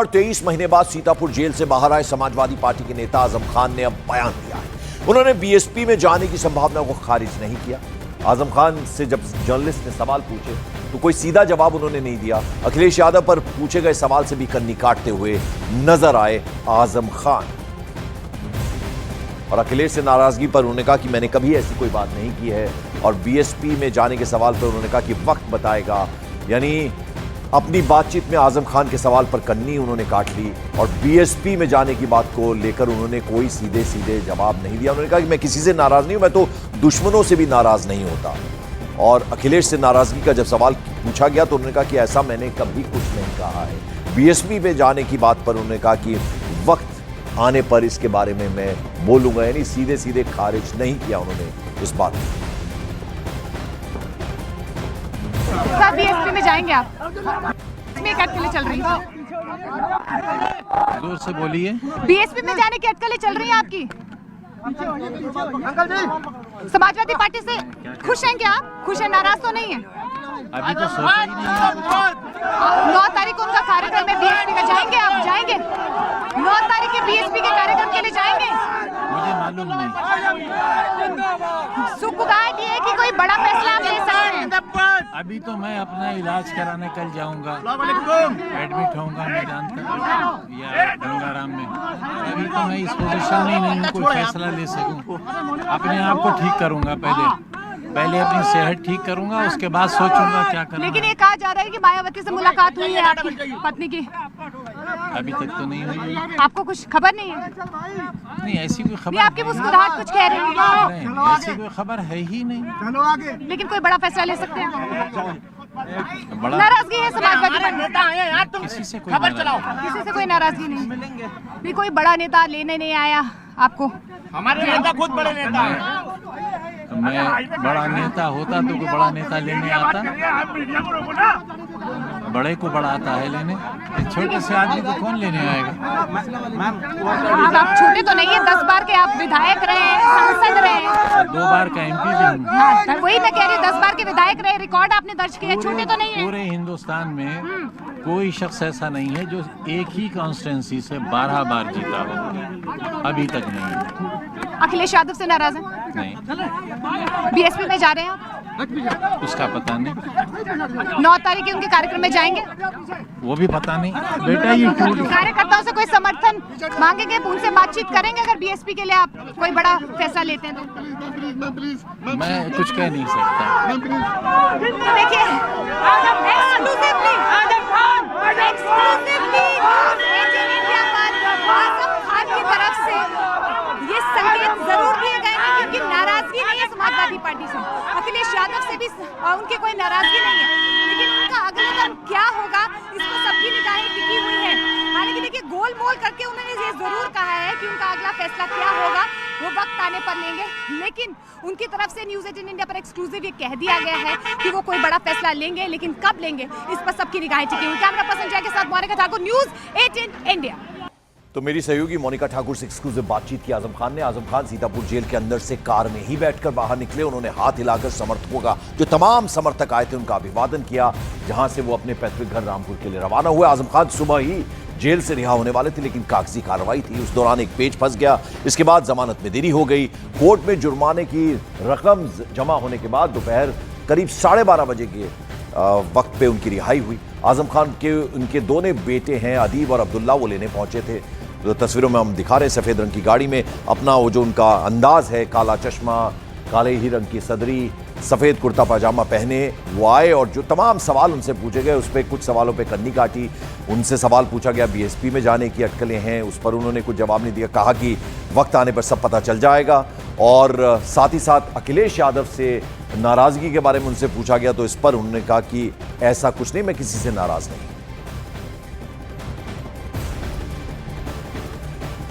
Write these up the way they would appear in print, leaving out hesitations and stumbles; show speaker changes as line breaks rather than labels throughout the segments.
और 23 महीने बाद सीतापुर जेल से बाहर आए समाजवादी पार्टी के नेता आजम खान ने अब बयान दिया है। उन्होंने बीएसपी में जाने की संभावना को खारिज नहीं किया। आजम खान से जब जर्नलिस्ट ने सवाल पूछे तो कोई सीधा जवाब उन्होंने नहीं दिया। अखिलेश यादव पर पूछे गए सवाल से भी कन्नी काटते हुए नजर आए आजम खान। और अखिलेश से नाराजगी पर उन्होंने कहा कि मैंने कभी ऐसी कोई बात नहीं की है। और बीएसपी में जाने के सवाल पर उन्होंने कहा कि वक्त बताएगा। यानी अपनी बातचीत में आजम खान के सवाल पर कन्नी उन्होंने काट ली और बीएसपी में जाने की बात को लेकर उन्होंने कोई सीधे सीधे जवाब नहीं दिया। उन्होंने कहा कि मैं किसी से नाराज नहीं हूं, मैं तो दुश्मनों से भी नाराज नहीं होता। और अखिलेश से नाराजगी का जब सवाल पूछा गया तो उन्होंने कहा कि ऐसा मैंने कभी कुछ नहीं कहा है। बीएसपी में जाने की बात पर उन्होंने कहा कि वक्त आने पर इसके बारे में मैं बोलूंगा। यानी सीधे सीधे खारिज नहीं किया उन्होंने इस बात को।
बीएसपी में जाएंगे आप? इसमें एक अटकलें चल रही हैं।
जोर से बोलिए।
बीएसपी में जाने की अटकलें चल रही हैं आपकी? समाजवादी पार्टी से खुश हैं क्या आप? खुश हैं, नाराज तो नहीं है?
अभी तो सोचा ही नहीं।
9 तारीख को उनका कार्यक्रम है बीएसपी का, जाएंगे आप? जाएंगे 9 तारीख के बीएसपी के कार्यक्रम के लिए जाएंगे?
मुझे मालूम नहीं।
सुखगाट ये कि कोई बड़ा फैसला आप ले सकते हैं?
अभी तो मैं अपना इलाज कराने कल जाऊंगा, एडमिट होऊंगा मेदांता या गंगाराम में। अभी तो मैं इस पोजीशन में नहीं हूँ कोई फैसला ले सकूं। अपने आप को ठीक करूंगा, पहले अपनी सेहत ठीक करूंगा, उसके बाद सोचूंगा क्या करना।
लेकिन ये कहा जा रहा है कि मायावती से मुलाकात हुई है आपकी पत्नी की?
अभी तक तो नहीं हुई।
आपको कुछ खबर नहीं है?
नहीं, ऐसी कोई खबर
नहीं, आपकी मुस्कुराहट कुछ कह रही है।
नहीं, ऐसी कोई खबर है ही नहीं।
लेकिन कोई बड़ा फैसला ले सकते हैं?
बड़ा
नाराजगी है समाजवादी पार्टी?
किसी से कोई नाराजगी
किसी से कोई नाराजगी नहीं? भी कोई बड़ा नेता लेने नहीं आया आपको?
हमारे नेता खुद बड़े नेता हैं।
मैं बड़ा नेता होता तो कोई बड़ा नेता लेने आता? बड़े को बड़ा आता है लेने, छोटे से आदमी को कौन लेने आएगा?
अब आप छोटे तो नहीं है, 10 बार के आप विधायक रहे हैं, सांसद रहे हैं।
2 बार का एमपी भी हूँ।
हाँ, वही मैं कह रही हूँ, 10 बार के विधायक रहे, रिकॉर्ड आपने दर्ज किया, छोटे तो नहीं है।
पूरे हिंदुस्तान में कोई शख्स ऐसा नहीं है जो एक ही कॉन्स्टिट्यूंसी से 12 बार जीता हो, अभी तक नहीं।
अखिलेश यादव से नाराज है?
नहीं।
बीएसपी में जा रहे हैं आप?
उसका पता नहीं।
9 तारीख के उनके कार्यक्रम में जाएंगे?
वो भी पता नहीं। बेटा ये
कार्यकर्ताओं से कोई समर्थन मांगेंगे, उनसे बातचीत करेंगे अगर बीएसपी के लिए आप कोई बड़ा फैसला लेते हैं तो?
मैं कुछ कह नहीं सकता।
देखिए ये संकेत जरूर दिए गए हैं क्योंकि नाराजगी नहीं है समाजवादी पार्टी से, अखिलेश यादव से भी उनके कोई नाराजगी नहीं है। लेकिन उनका अगला कदम क्या होगा इस पर सबकी निगाहें टिकी हुई हैं। हालांकि देखिए गोल मोल करके उन्होंने ये जरूर कहा है कि उनका अगला फैसला क्या होगा वो वक्त आने पर लेंगे। लेकिन उनकी तरफ से न्यूज़ 18 इंडिया पर एक्सक्लूसिव ये कह दिया गया है कि वो कोई बड़ा फैसला लेंगे, लेकिन कब लेंगे इस पर सबकी निगाहें टिकी हुई। कैमरा पर्सन जय के साथ मोनिका ठाकुर, न्यूज़ 18 इंडिया।
तो मेरी सहयोगी मोनिका ठाकुर से एक्सक्लूसिव बातचीत की आजम खान ने। आजम खान सीतापुर जेल के अंदर से कार में ही बैठकर बाहर निकले। उन्होंने हाथ हिलाकर समर्थकों का, जो तमाम समर्थक आए थे, उनका अभिवादन किया, जहां से वो अपने पैतृक घर रामपुर के लिए रवाना हुए। आजम खान सुबह ही जेल से रिहा होने वाले थे, लेकिन कागजी कार्रवाई थी, उस दौरान एक पेज फंस गया। इसके बाद जमानत में देरी हो गई। कोर्ट में जुर्माने की रकम जमा होने के बाद दोपहर करीब 12:30 बजे के वक्त पे उनकी रिहाई हुई। आजम खान के उनके दोनों बेटे हैं अदीब और अब्दुल्ला, वो लेने पहुंचे थे। जो तस्वीरों में हम दिखा रहे हैं, सफेद रंग की गाड़ी में अपना वो जो उनका अंदाज है, काला चश्मा, काले ही रंग की सदरी, सफेद कुर्ता पाजामा पहने वो आए। और जो तमाम सवाल उनसे पूछे गए उस पर कुछ सवालों पे कन्नी काटी। उनसे सवाल पूछा गया बीएसपी में जाने की अटकलें हैं, उस पर उन्होंने कुछ जवाब नहीं दिया। कहा कि वक्त आने पर सब पता चल जाएगा। और साथ ही साथ अखिलेश यादव से नाराजगी के बारे में उनसे पूछा गया तो इस पर उन्होंने कहा कि ऐसा कुछ नहीं, मैं किसी से नाराज नहीं।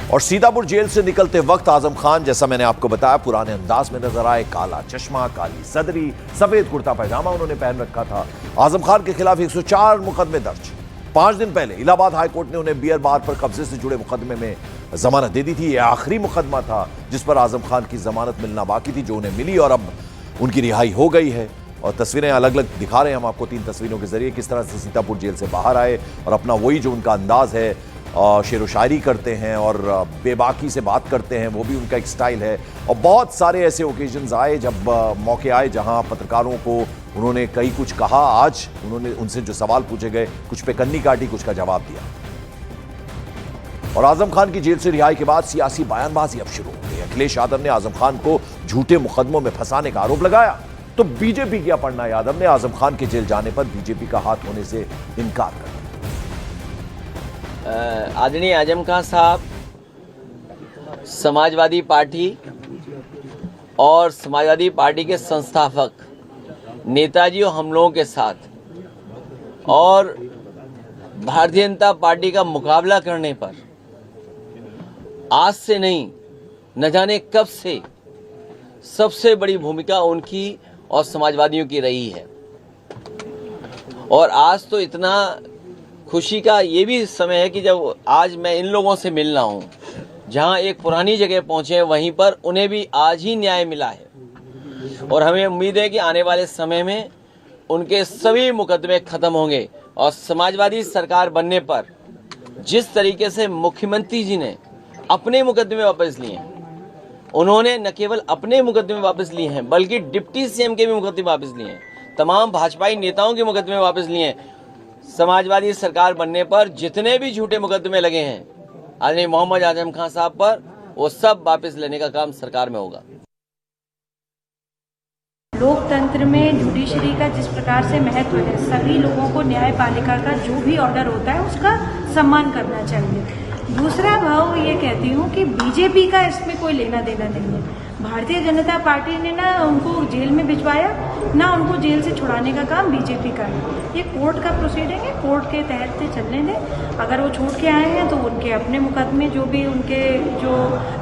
और सीतापुर जेल से निकलते वक्त आजम खान, जैसा मैंने आपको बताया, पुराने अंदाज में नजर आए। काला चश्मा, काली सदरी, सफेद कुर्ता पैजामा उन्होंने पहन रखा था। आजम खान के खिलाफ 104 मुकदमे दर्ज। 5 दिन पहले इलाहाबाद हाईकोर्ट ने उन्हें बियर बार पर कब्जे से जुड़े मुकदमे में जमानत दे दी थी। यह आखिरी मुकदमा था जिस पर आजम खान की जमानत मिलना बाकी थी, जो उन्हें मिली और अब उनकी रिहाई हो गई है। और तस्वीरें अलग अलग दिखा रहे हैं हम आपको 3 तस्वीरों के जरिए किस तरह से सीतापुर जेल से बाहर आए और अपना वही जो उनका अंदाज है, शेर व शायरी करते हैं और बेबाकी से बात करते हैं, वो भी उनका एक स्टाइल है। और बहुत सारे ऐसे ओकेजन्स आए जब मौके आए जहां पत्रकारों को उन्होंने कई कुछ कहा। आज उन्होंने उनसे जो सवाल पूछे गए, कुछ पे कन्नी काटी, कुछ का जवाब दिया। और आजम खान की जेल से रिहाई के बाद सियासी बयानबाजी अब शुरू हो गई। अखिलेश यादव ने आजम खान को झूठे मुकदमों में फंसाने का आरोप लगाया, तो बीजेपी की अपर्णा यादव ने आजम खान के जेल जाने पर बीजेपी का हाथ होने से इनकार कर दिया।
आदरणीय आजम खान साहब समाजवादी पार्टी और समाजवादी पार्टी के संस्थापक नेताजी और हम लोगों के साथ और भारतीय जनता पार्टी का मुकाबला करने पर आज से नहीं न जाने कब से सबसे बड़ी भूमिका उनकी और समाजवादियों की रही है। और आज तो इतना खुशी का ये भी समय है कि जब आज मैं इन लोगों से मिल रहा हूँ, जहाँ एक पुरानी जगह पहुँचे हैं वहीं पर उन्हें भी आज ही न्याय मिला है। और हमें उम्मीद है कि आने वाले समय में उनके सभी मुकदमे खत्म होंगे और समाजवादी सरकार बनने पर जिस तरीके से मुख्यमंत्री जी ने अपने मुकदमे वापस लिए हैं, उन्होंने न केवल अपने मुकदमे वापस लिए हैं बल्कि डिप्टी सीएम के भी मुकदमे वापस लिए हैं, तमाम भाजपाई नेताओं के मुकदमे वापस लिए हैं। समाजवादी सरकार बनने पर जितने भी झूठे मुकदमे लगे हैं आदरणीय मोहम्मद आजम खान साहब पर, वो सब वापस लेने का काम सरकार में होगा।
लोकतंत्र में जुडिशरी का जिस प्रकार से महत्व है, सभी लोगों को न्यायपालिका का जो भी ऑर्डर होता है उसका सम्मान करना चाहिए। दूसरा भाव ये कहती हूँ कि बीजेपी का इसमें कोई लेना देना नहीं है। भारतीय जनता पार्टी ने ना उनको जेल में भिजवाया, ना उनको जेल से छुड़ाने का काम बीजेपी का है। ये कोर्ट का प्रोसीडिंग है, कोर्ट के तहत से चलने दें। अगर वो छूट के आए हैं तो उनके अपने मुकदमे जो भी उनके जो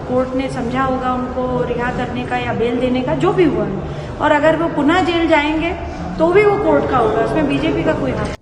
कोर्ट ने समझा होगा उनको रिहा करने का या बेल देने का जो भी हुआ है, और अगर वो पुनः जेल जाएंगे तो भी वो कोर्ट का होगा, उसमें बीजेपी का कोई हाथ